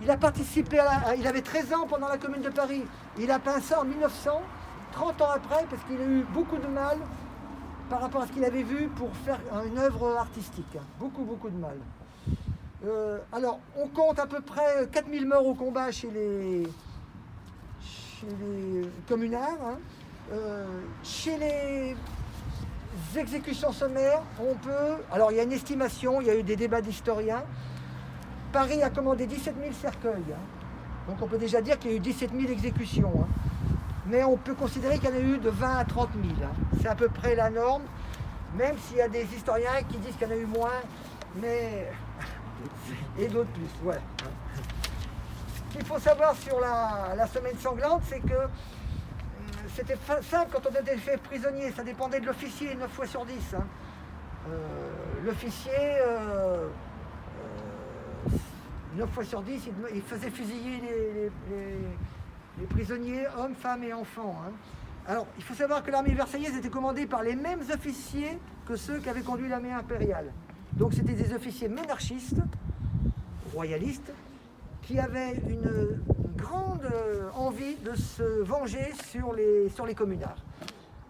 Il a participé, il avait 13 ans pendant la Commune de Paris. Il a peint ça en 1900, 30 ans après, parce qu'il a eu beaucoup de mal par rapport à ce qu'il avait vu pour faire une œuvre artistique. Beaucoup, beaucoup de mal. Alors, on compte à peu près 4000 morts au combat chez les communards. Hein. Chez les exécutions sommaires, on peut... Alors, il y a une estimation, il y a eu des débats d'historiens. Paris a commandé 17 000 cercueils. Hein. Donc, on peut déjà dire qu'il y a eu 17 000 exécutions. Hein. Mais on peut considérer qu'il y en a eu de 20 à 30 000. Hein. C'est à peu près la norme, même s'il y a des historiens qui disent qu'il y en a eu moins, mais... et d'autres plus, ouais. Ce qu'il faut savoir sur la semaine sanglante, c'est que c'était simple quand on était fait prisonnier, ça dépendait de l'officier 9 fois sur 10. Hein. L'officier, 9 fois sur 10, il faisait fusiller les prisonniers, hommes, femmes et enfants. Hein. Alors, il faut savoir que l'armée versaillaise était commandée par les mêmes officiers que ceux qui avaient conduit l'armée impériale. Donc, c'était des officiers monarchistes, royalistes, qui avaient une grande envie de se venger sur les communards.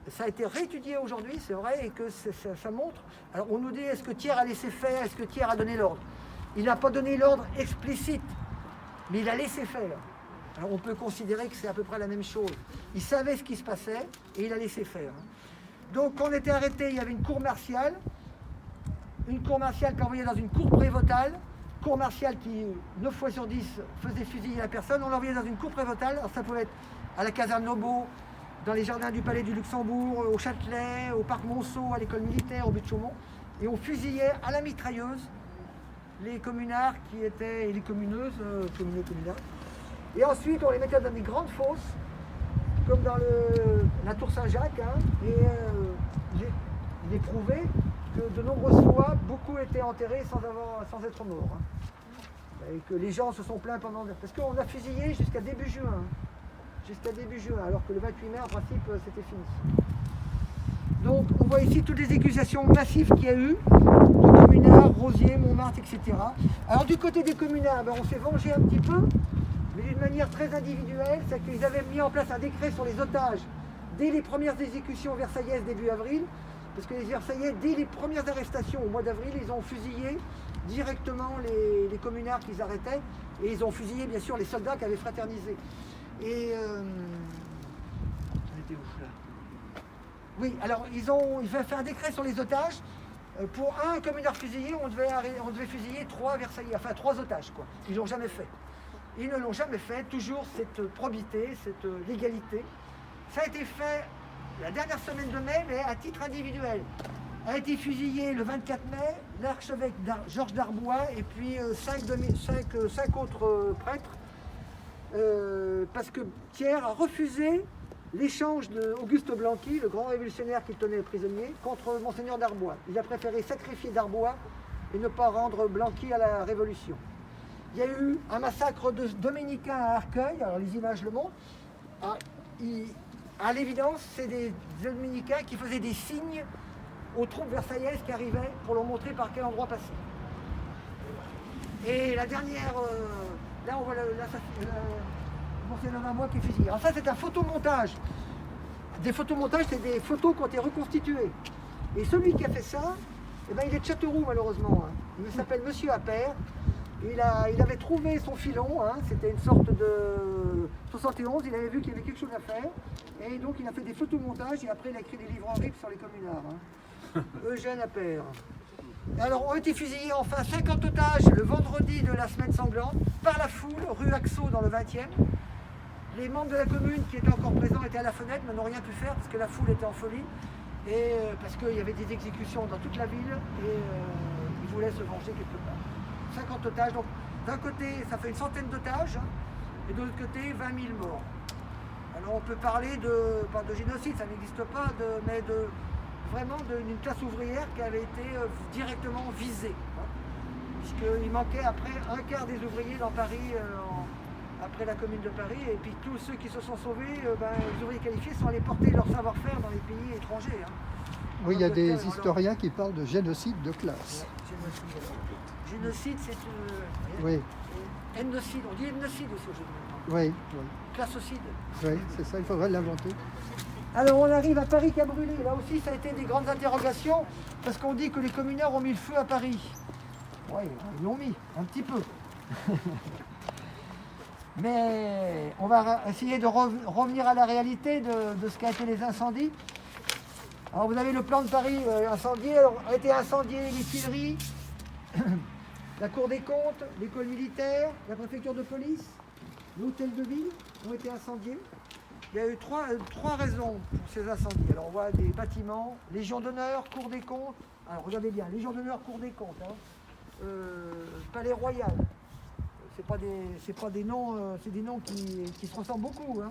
Ça a été réétudié aujourd'hui, c'est vrai, et que ça montre. Alors, on nous dit, est-ce que Thiers a laissé faire, est-ce que Thiers a donné l'ordre? Il n'a pas donné l'ordre explicite, mais il a laissé faire. Alors on peut considérer que c'est à peu près la même chose. Il savait ce qui se passait et il a laissé faire. Donc quand on était arrêté, il y avait une cour martiale qui envoyait dans une cour prévôtale, cour martiale qui, 9 fois sur 10, faisait fusiller la personne. On l'envoyait dans une cour prévôtale. Alors ça pouvait être à la caserne Nobo, dans les jardins du Palais du Luxembourg, au Châtelet, au Parc Monceau, à l'école militaire, au but de Chaumont. Et on fusillait à la mitrailleuse les communards qui étaient, et les communeuses, communards. Et ensuite, on les mettait dans des grandes fosses, comme dans la tour Saint-Jacques, hein, et il est prouvé que de nombreuses fois, beaucoup étaient enterrés sans être morts. Hein. Et que les gens se sont plaints pendant... Parce qu'on a fusillé jusqu'à début juin. Alors que le 28 mai, en principe, c'était fini. Donc, on voit ici toutes les accusations massives qu'il y a eu, de communards, Rosiers, Montmartre, etc. Alors, du côté des communards, on s'est vengé un petit peu, mais d'une manière très individuelle, c'est qu'ils avaient mis en place un décret sur les otages dès les premières exécutions versaillaises début avril, parce que les Versaillais, dès les premières arrestations au mois d'avril, ils ont fusillé directement les communards qu'ils arrêtaient, et ils ont fusillé bien sûr les soldats qui avaient fraternisé. Et on était où là? Oui, alors ils ont fait un décret sur les otages. Pour un communard fusillé, on devait fusiller 3 Versaillais, enfin 3 otages, quoi. Ils ne l'ont jamais fait. Ils ne l'ont jamais fait, toujours cette probité, cette légalité. Ça a été fait la dernière semaine de mai, mais à titre individuel. A été fusillé le 24 mai, l'archevêque Georges Darbois et puis 5 autres prêtres, parce que Thiers a refusé l'échange d'Auguste Blanqui, le grand révolutionnaire qu'il tenait prisonnier, contre Monseigneur Darbois. Il a préféré sacrifier Darbois et ne pas rendre Blanqui à la Révolution. il y a eu un massacre de dominicains à Arcueil, alors les images le montrent. À l'évidence, c'est des dominicains qui faisaient des signes aux troupes versaillaises qui arrivaient pour leur montrer par quel endroit passer. Et la dernière, là on voit l'ancien homme à moi qui est fusillé. Alors ça c'est un photomontage. Des photomontages, c'est des photos qui ont été reconstituées. Et celui qui a fait ça, eh ben, il est de Châteauroux malheureusement. Hein. Il s'appelle Monsieur Appert. Il avait trouvé son filon, hein. C'était une sorte de 71, il avait vu qu'il y avait quelque chose à faire. Et donc il a fait des photomontages et après il a écrit des livres en RIP sur les communards. Hein. Eugène Appert. Alors ont été fusillés enfin 50 otages le vendredi de la semaine sanglante par la foule, rue Axo dans le 20e. Les membres de la commune qui étaient encore présents étaient à la fenêtre mais n'ont rien pu faire parce que la foule était en folie. Et parce qu'il y avait des exécutions dans toute la ville et ils voulaient se venger quelque part. 50 otages, donc d'un côté ça fait une centaine d'otages et de l'autre côté 20 000 morts. Alors on peut parler pas de génocide, ça n'existe pas, mais vraiment d'une classe ouvrière qui avait été directement visée. Puisqu'il manquait après un quart des ouvriers dans Paris, après la commune de Paris, et puis tous ceux qui se sont sauvés, les ouvriers qualifiés sont allés porter leur savoir-faire dans les pays étrangers. Hein. Oui, il y a des historiens qui parlent de génocide de classe. Ouais, génocide, c'est... oui. Ethnocide, on dit ethnocide aussi aujourd'hui. Oui, oui. Classocide. Oui, c'est ça, il faudrait l'inventer. Alors on arrive à Paris qui a brûlé. Là aussi, ça a été des grandes interrogations, parce qu'on dit que les communards ont mis le feu à Paris. Oui, ils l'ont mis, un petit peu. Mais on va essayer de revenir à la réalité de ce qu'a été les incendies. Alors vous avez le plan de Paris incendié. Alors a été incendié les Tuileries, la Cour des comptes, l'école militaire, la préfecture de police, l'hôtel de ville ont été incendiés. Il y a eu trois raisons pour ces incendies. Alors on voit des bâtiments, Légion d'honneur, Cour des comptes. Alors regardez bien, Légion d'honneur, Cour des comptes, hein. Palais Royal. C'est pas des noms, c'est des noms qui se ressemblent beaucoup. Hein.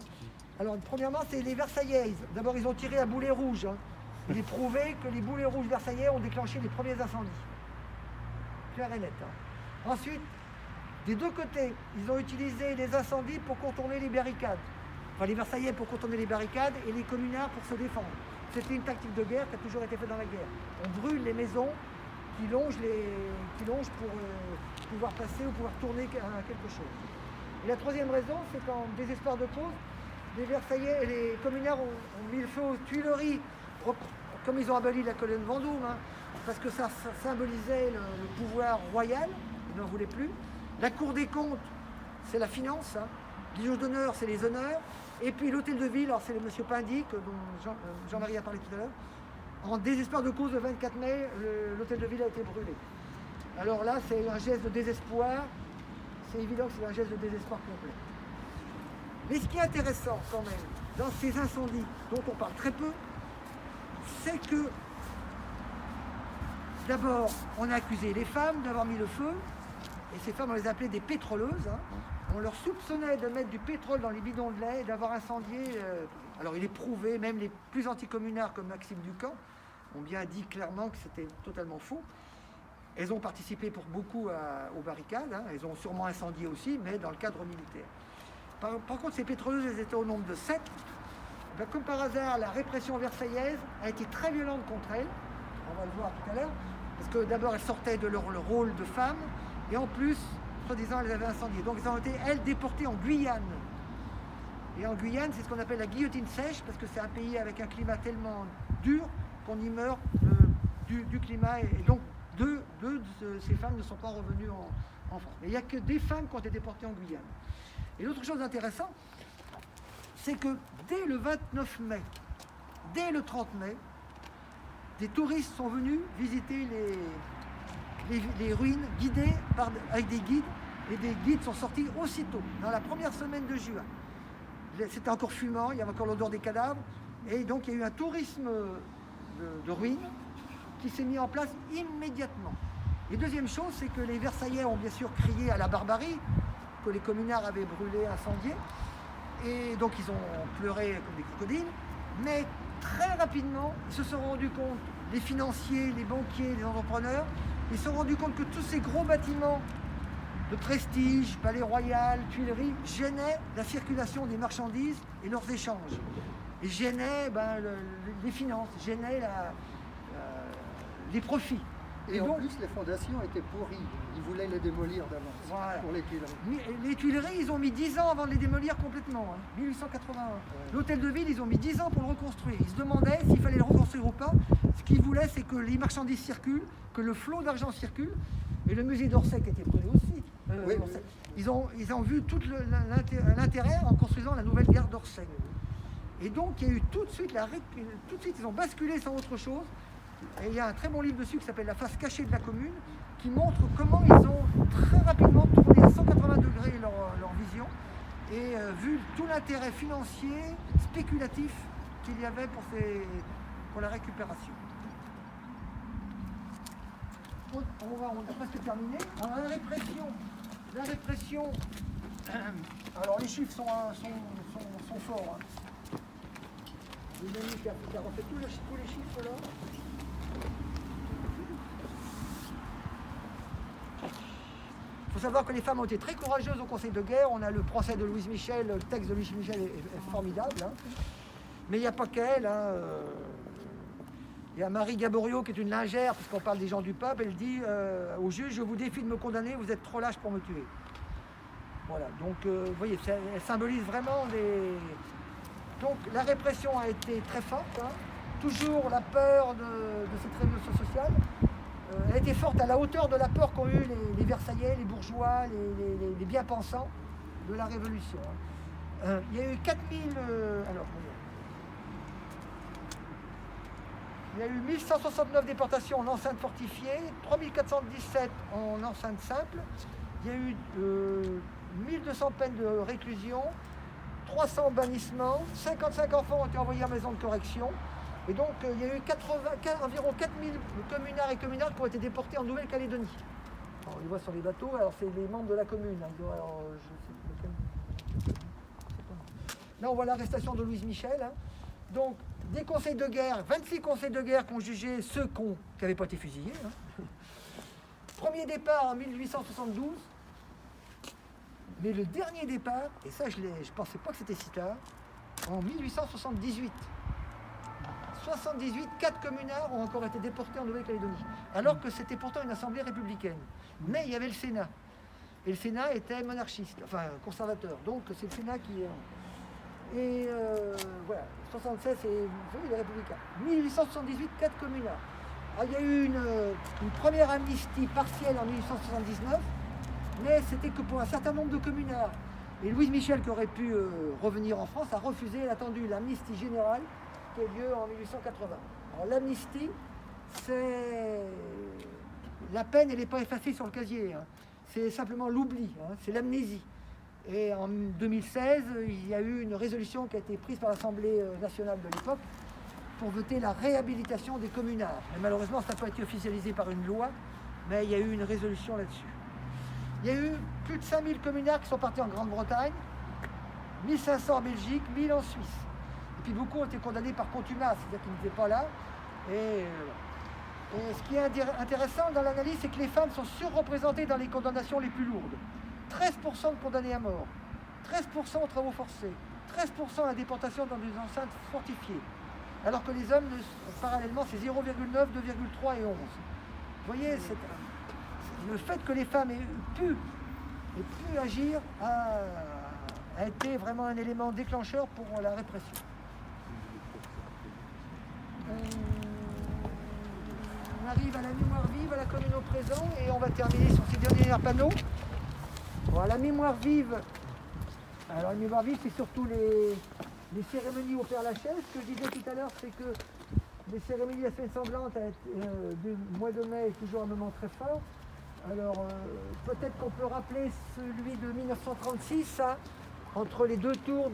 Alors premièrement, c'est les Versaillaises. D'abord, ils ont tiré à boulet rouge. Hein. Il est prouvé que les boulets rouges versaillais ont déclenché les premiers incendies. Clair et net. Hein. Ensuite, des deux côtés, ils ont utilisé les incendies pour contourner les barricades. Enfin, les Versaillais pour contourner les barricades et les communards pour se défendre. C'était une tactique de guerre qui a toujours été faite dans la guerre. On brûle les maisons qui longent pour pouvoir passer ou pouvoir tourner à quelque chose. Et la troisième raison, c'est qu'en désespoir de cause, les Versaillais et les communards ont mis le feu aux Tuileries, comme ils ont aboli la colonne Vendôme, hein, parce que ça symbolisait le pouvoir royal, ils n'en voulaient plus. La Cour des comptes, c'est la finance, hein. Légion d'honneur, c'est les honneurs. Et puis l'hôtel de ville, alors c'est le monsieur Pindic, dont Jean-Marie a parlé tout à l'heure. En désespoir de cause, le 24 mai, l'hôtel de ville a été brûlé. Alors là, c'est un geste de désespoir. C'est évident que c'est un geste de désespoir complet. Mais ce qui est intéressant quand même, dans ces incendies dont on parle très peu, c'est que d'abord, on a accusé les femmes d'avoir mis le feu. Et ces femmes, on les appelait des pétroleuses. Hein. On leur soupçonnait de mettre du pétrole dans les bidons de lait et d'avoir incendié. Alors il est prouvé, même les plus anticommunards comme Maxime Ducamp ont bien dit clairement que c'était totalement faux. Elles ont participé pour beaucoup aux barricades, hein. Elles ont sûrement incendié aussi, mais dans le cadre militaire. Par contre, ces pétroleuses, elles étaient au nombre de 7. Ben, comme par hasard, la répression versaillaise a été très violente contre elles. On va le voir tout à l'heure. Parce que d'abord, elles sortaient de leur rôle de femmes. Et en plus, soi-disant, elles avaient incendié. Donc, elles ont été, elles, déportées en Guyane. Et en Guyane, c'est ce qu'on appelle la guillotine sèche, parce que c'est un pays avec un climat tellement dur qu'on y meurt du climat. Et donc, deux de ces femmes ne sont pas revenues en France. Mais il n'y a que des femmes qui ont été déportées en Guyane. Et l'autre chose intéressante, c'est que dès le 29 mai, dès le 30 mai, des touristes sont venus visiter les ruines guidées avec des guides, et des guides sont sortis aussitôt, dans la première semaine de juin. C'était encore fumant, il y avait encore l'odeur des cadavres, et donc il y a eu un tourisme de ruines qui s'est mis en place immédiatement. Et deuxième chose, c'est que les Versaillais ont bien sûr crié à la barbarie, que les communards avaient brûlé, incendié, et donc ils ont pleuré comme des crocodiles, mais très rapidement, ils se sont rendus compte, les financiers, les banquiers, les entrepreneurs, ils se sont rendus compte que tous ces gros bâtiments de Prestige, Palais Royal, Tuileries, gênaient la circulation des marchandises et leurs échanges. Et gênaient les finances, gênaient les profits. Et en plus, les fondations étaient pourries. Ils voulaient les démolir d'avance Voilà. pour les Tuileries. Les Tuileries, ils ont mis 10 ans avant de les démolir complètement, 1881. L'hôtel de ville, ils ont mis 10 ans pour le reconstruire. Ils se demandaient s'il fallait le reconstruire ou pas. Ce qu'ils voulaient, c'est que les marchandises circulent, que le flot d'argent circule. Et le musée d'Orsay qui était brûlé aussi. Oui. Ils ont vu tout l'intérêt en construisant la nouvelle gare d'Orsay. Et donc, il y a eu tout de suite, ils ont basculé sans autre chose. Et il y a un très bon livre dessus qui s'appelle La face cachée de la commune, qui montre comment ils ont très rapidement tourné à 180 degrés leur vision et vu tout l'intérêt financier, spéculatif qu'il y avait pour la récupération. On a presque terminé. Alors, la répression, alors les chiffres sont forts. Le Denis qui a refait tous les chiffres là. Il faut savoir que les femmes ont été très courageuses au Conseil de guerre. On a le procès de Louise Michel, le texte de Louise Michel est formidable. Mais il n'y a pas qu'elle. Il y a Marie Gaboriau qui est une lingère, puisqu'on parle des gens du peuple. Elle dit au juge, je vous défie de me condamner, vous êtes trop lâche pour me tuer. Voilà, donc vous voyez, elle symbolise vraiment des... Donc la répression a été très forte, toujours la peur de cette révolution sociale. Elle a été forte à la hauteur de la peur qu'ont eu les Versaillais, les bourgeois, les bien-pensants de la Révolution. Il y a eu 4000... il y a eu 1169 déportations en enceinte fortifiée, 3417 en enceinte simple. Il y a eu 1200 peines de réclusion, 300 bannissements, 55 enfants ont été envoyés en maison de correction. Et donc, il y a eu environ 4000 communards et communardes qui ont été déportés en Nouvelle-Calédonie. On les voit sur les bateaux, alors c'est les membres de la commune. Là, on voit l'arrestation de Louise Michel. Donc, des conseils de guerre, 26 conseils de guerre qui ont jugé ceux qui n'avaient pas été fusillés. Premier départ en 1872. Mais le dernier départ, et ça je ne pensais pas que c'était si tard, en 1878. 78, 4 communards ont encore été déportés en Nouvelle-Calédonie, alors que c'était pourtant une assemblée républicaine. Mais il y avait le Sénat. Et le Sénat était monarchiste, enfin conservateur. Donc c'est le Sénat qui... Et voilà, 76, c'est les républicains. 1878, 4 communards. Alors, il y a eu une première amnistie partielle en 1879, mais c'était que pour un certain nombre de communards. Et Louise Michel, qui aurait pu revenir en France, a refusé, elle a attendu l'amnistie générale qui a eu lieu en 1880. Alors l'amnistie, c'est... La peine, elle n'est pas effacée sur le casier. C'est simplement l'oubli, c'est l'amnésie. Et en 2016, il y a eu une résolution qui a été prise par l'Assemblée nationale de l'époque pour voter la réhabilitation des communards. Mais malheureusement, ça n'a pas été officialisé par une loi, mais il y a eu une résolution là-dessus. Il y a eu plus de 5000 communards qui sont partis en Grande-Bretagne, 1500 en Belgique, 1000 en Suisse. Et puis beaucoup ont été condamnés par contumace, c'est-à-dire qu'ils n'étaient pas là. Et ce qui est intéressant dans l'analyse, c'est que les femmes sont surreprésentées dans les condamnations les plus lourdes. 13% de condamnés à mort, 13% aux travaux forcés, 13% à la déportation dans des enceintes fortifiées. Alors que les hommes, parallèlement, c'est 0,9, 2,3 et 11. Vous voyez, le fait que les femmes aient pu agir a été vraiment un élément déclencheur pour la répression. On arrive à la mémoire vive, à la commune au présent, et on va terminer sur ces derniers panneaux. Bon, la mémoire vive, alors la mémoire vive, c'est surtout les cérémonies au Père-Lachaise. Ce que je disais tout à l'heure, c'est que les cérémonies de la semaine sanglante du mois de mai est toujours un moment très fort. Alors, peut-être qu'on peut rappeler celui de 1936, entre les deux tours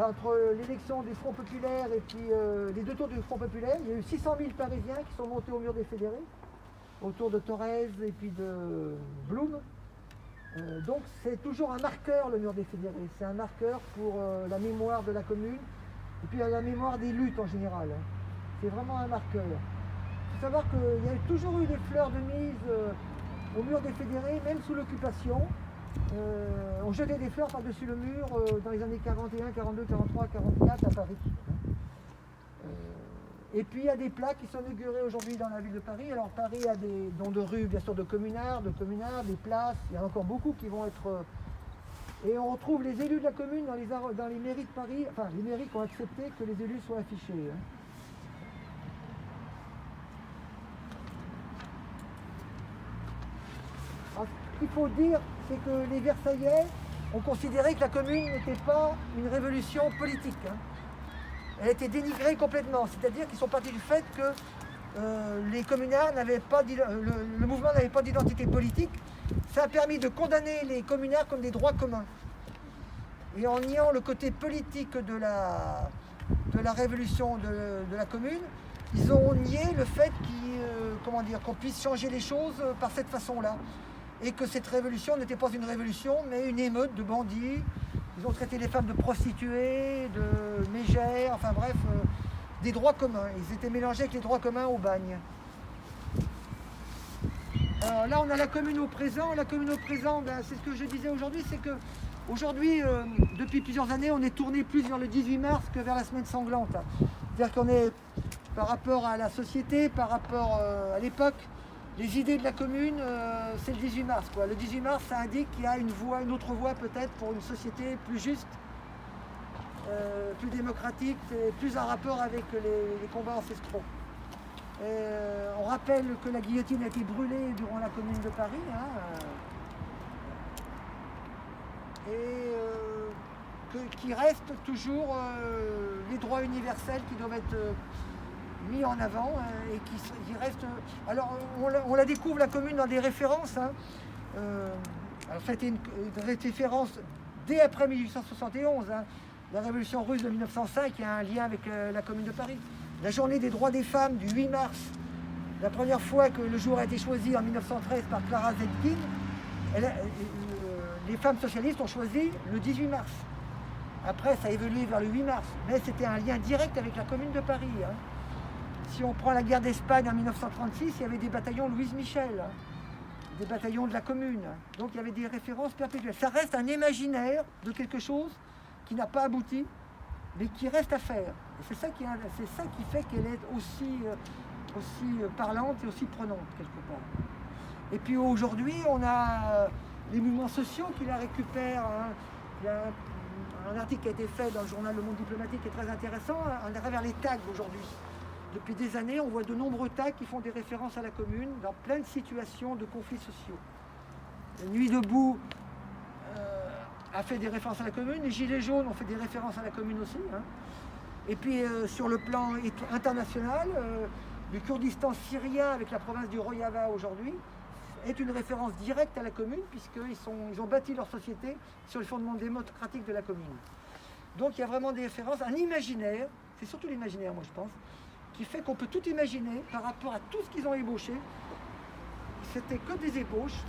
entre l'élection du Front Populaire et puis les deux tours du Front Populaire. Il y a eu 600 000 Parisiens qui sont montés au mur des Fédérés, autour de Thorez et puis de Blum. Donc c'est toujours un marqueur, le mur des Fédérés. C'est un marqueur pour la mémoire de la commune et puis la mémoire des luttes en général. C'est vraiment un marqueur. Il faut savoir qu'il y a toujours eu des fleurs de mise au mur des fédérés, même sous l'occupation. On jetait des fleurs par-dessus le mur dans les années 41, 42, 43, 44 à Paris. Et puis il y a des plaques qui sont inaugurées aujourd'hui dans la ville de Paris. Alors Paris a des noms de rues, bien sûr, de communards, des places. Il y en a encore beaucoup qui vont être... Et on retrouve les élus de la commune dans les mairies de Paris. Enfin, les mairies qui ont accepté que les élus soient affichés. Alors, ce qu'il faut dire, c'est que les Versaillais ont considéré que la commune n'était pas une révolution politique. Elle était dénigrée complètement, c'est-à-dire qu'ils sont partis du fait que les communards n'avaient pas, le mouvement n'avait pas d'identité politique. Ça a permis de condamner les communards comme des droits communs. Et en niant le côté politique de la révolution de la commune, ils ont nié le fait qu'on puisse changer les choses par cette façon-là. Et que cette révolution n'était pas une révolution, mais une émeute de bandits. Ils ont traité les femmes de prostituées, de mégères, enfin bref, des droits communs. Ils étaient mélangés avec les droits communs au bagne. Alors là, on a la commune au présent. La commune au présent, c'est ce que je disais aujourd'hui, c'est que aujourd'hui, depuis plusieurs années, on est tourné plus vers le 18 mars que vers la semaine sanglante. C'est-à-dire qu'on est, par rapport à la société, par rapport à l'époque, les idées de la commune, c'est le 18 mars. Quoi. Le 18 mars, ça indique qu'il y a une autre voie peut-être pour une société plus juste, plus démocratique, et plus en rapport avec les combats ancestraux. On rappelle que la guillotine a été brûlée durant la Commune de Paris. Qu'il reste toujours les droits universels qui doivent être mis en avant et qui reste. Alors on la découvre la commune dans des références. Alors ça a été une référence dès après 1871. La révolution russe de 1905, il y a un lien avec la commune de Paris. La journée des droits des femmes du 8 mars, la première fois que le jour a été choisi en 1913 par Clara Zetkin, les femmes socialistes ont choisi le 18 mars. Après, ça a évolué vers le 8 mars, mais c'était un lien direct avec la commune de Paris. Si on prend la guerre d'Espagne en 1936, il y avait des bataillons Louise Michel, des bataillons de la commune. Donc il y avait des références perpétuelles. Ça reste un imaginaire de quelque chose qui n'a pas abouti, mais qui reste à faire. Et c'est ça qui fait qu'elle est aussi parlante et aussi prenante, quelque part. Et puis aujourd'hui, on a les mouvements sociaux qui la récupèrent. Il y a un article qui a été fait dans le journal Le Monde Diplomatique qui est très intéressant, à travers les tags aujourd'hui. Depuis des années, on voit de nombreux tags qui font des références à la commune dans plein de situations de conflits sociaux. La Nuit debout a fait des références à la commune, les Gilets jaunes ont fait des références à la commune aussi. Et puis sur le plan international, le Kurdistan syrien avec la province du Rojava aujourd'hui est une référence directe à la commune puisqu'ils ont bâti leur société sur le fondement démocratique de la commune. Donc il y a vraiment des références, un imaginaire, c'est surtout l'imaginaire moi je pense, qui fait qu'on peut tout imaginer par rapport à tout ce qu'ils ont ébauché. C'était que des ébauches.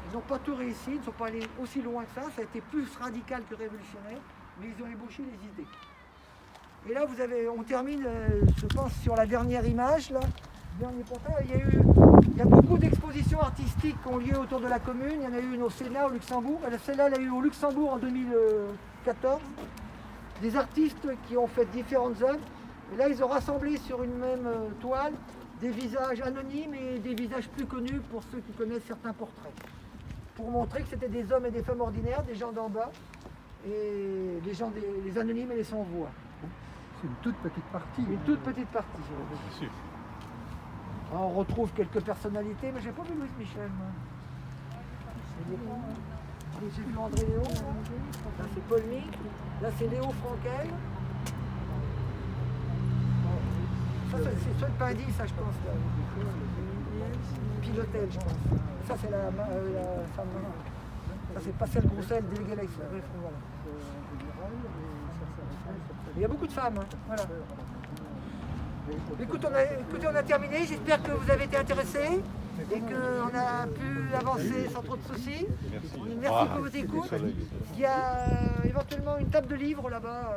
Ils n'ont pas tout réussi, ils ne sont pas allés aussi loin que ça a été plus radical que révolutionnaire, mais ils ont ébauché les idées. Et là, on termine, je pense, sur la dernière image, là, dernier portrait. Il y a beaucoup d'expositions artistiques qui ont lieu autour de la commune. Il y en a eu une au Sénat, au Luxembourg. Celle-là, elle a eu au Luxembourg en 2014. Des artistes qui ont fait différentes œuvres. Et là, ils ont rassemblé sur une même toile des visages anonymes et des visages plus connus pour ceux qui connaissent certains portraits. Pour montrer que c'était des hommes et des femmes ordinaires, des gens d'en bas, et les anonymes et les sans-voix. C'est une toute petite partie. Une toute petite partie, je veux dire. On retrouve quelques personnalités, mais j'ai pas vu Louis Michel, moi. J'ai vu André Léo, là c'est Paul Mick, là c'est Léo Frankel. Ça c'est soit le Pindy, ça je pense. Pilotel, je pense. Ça c'est la femme. Ça c'est Pascal Groussel, délégué à voilà. Il y a beaucoup de femmes, voilà. Écoute, on a terminé, j'espère que vous avez été intéressés et qu'on a pu avancer sans trop de soucis. Merci pour votre écoute. Il y a éventuellement une table de livres là-bas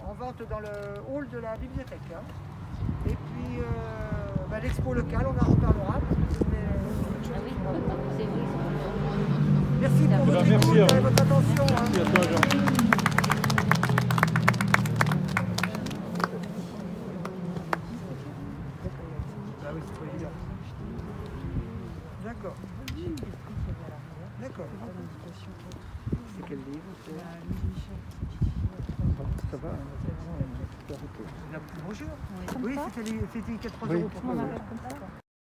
en vente dans le hall de la bibliothèque. Et puis l'expo locale, on en reparlera. Parce que oui, c'est vrai. Merci pour votre Merci, écoute hein. et votre attention. Hein. Merci à toi, Jean. Ah oui, c'est pas évident. D'accord. D'accord. C'est quel livre ça va, la brochure. Oui, c'était 4 € pour toi.